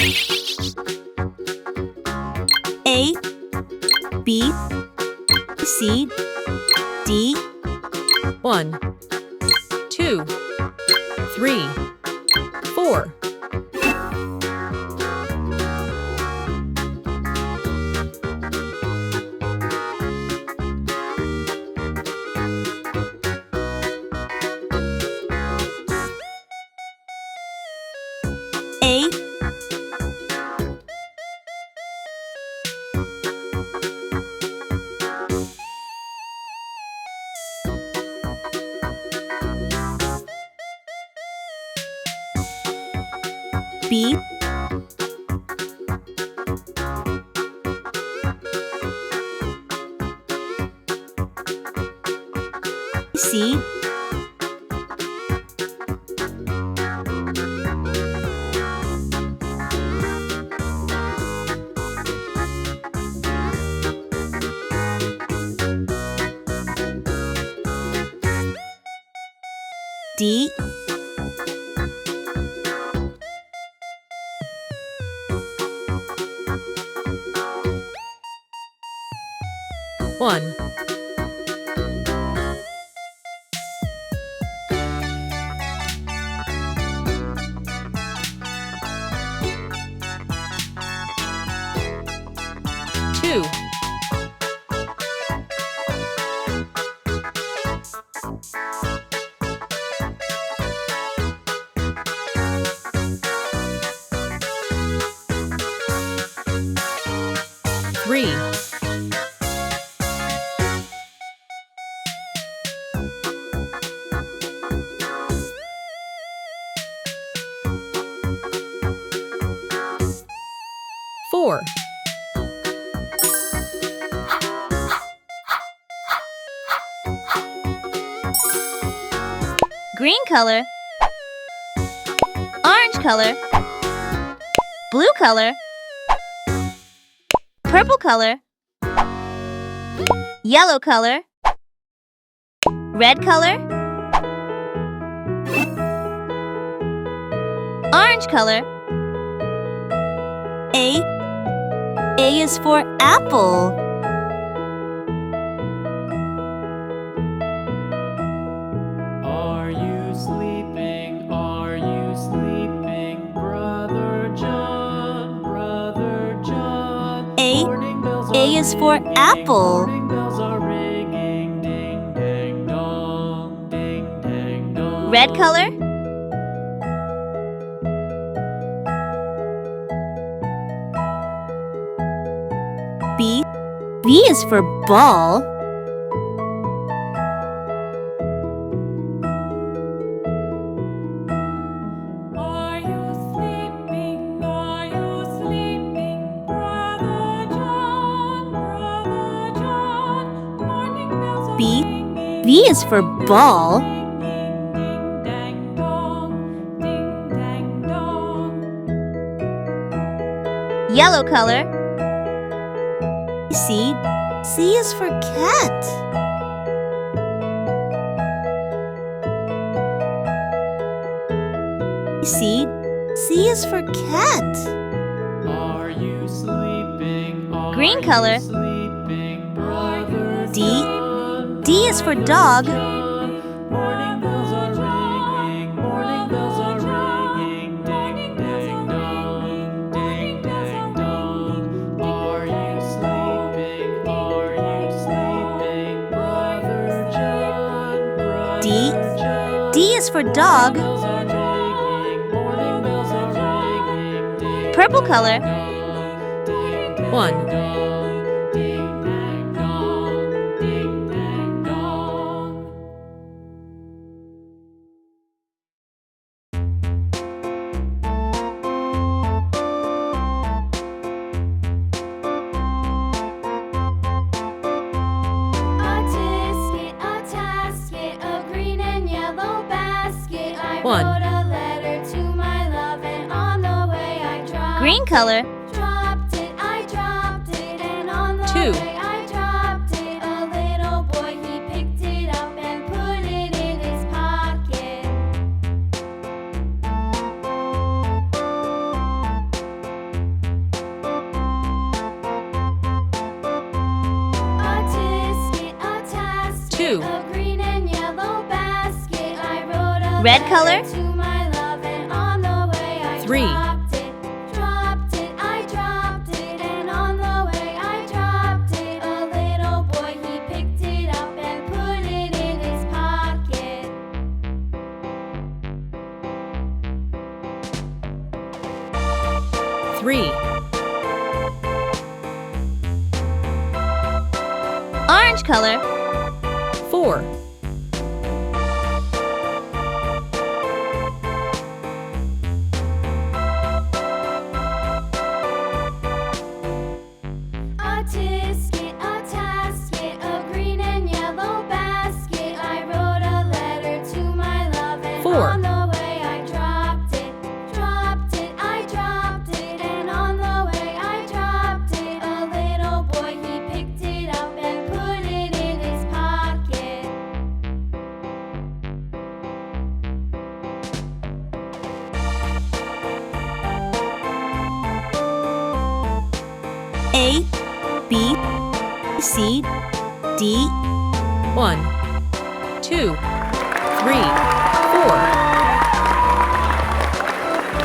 A, B, C, D. 1, 2, 3, 4. A, B, C, D, 1, 2, 3, 4. green color, orange color, blue color, purple color, yellow color, red color, orange color. A is for apple. Are you sleeping? Are you sleeping? Brother John, Brother John. Morning bells A is for ringing, apple. Morning bells are ringing, ding dang dong, ding dang dong. Red color, B is for ball. Are you sleeping? Are you sleeping? Brother John, Brother John. Morning bells are ringing. B is for ball. Ding dang dong, ding dang dong. Yellow color, C is for cat. C is for cat. Are you sleeping? Are Green you color, sleeping? Brother D is for dog. Morning bells are ringing, morning bells are ringing, ding dang dong, ding dang dong. Are you sleeping? Are you sleeping? Brother John, Brother John. D is for dog. Bells are ringing, morning bells are ringing, ding Purple color, ding dang 1, dong, ding dang dong, ding dang dong. A-Tisket, A-Tasket, a green and yellow basket. I 1, wrote a letter to my love, and on the way I dropped green color, I dropped it, and on the 2, way I dropped it. A little boy, he picked it up and put it in his pocket. 2. A green and yellow basket. I wrote a Red letter color? to my love, and on the way I 3. dropped it. Dropped it, I dropped it, and on the way I dropped it. A little boy, he picked it up and put it in his pocket. 3. Orange color. 4. A-Tisket A-Tasket. A green and yellow basket. I wrote a letter to my love, and 4. on the way I dropped it. Dropped it, I dropped it, and on the way I dropped it. A little boy, he picked it up and put it in his pocket. A, B, C, D. 1, 2, 3, 4.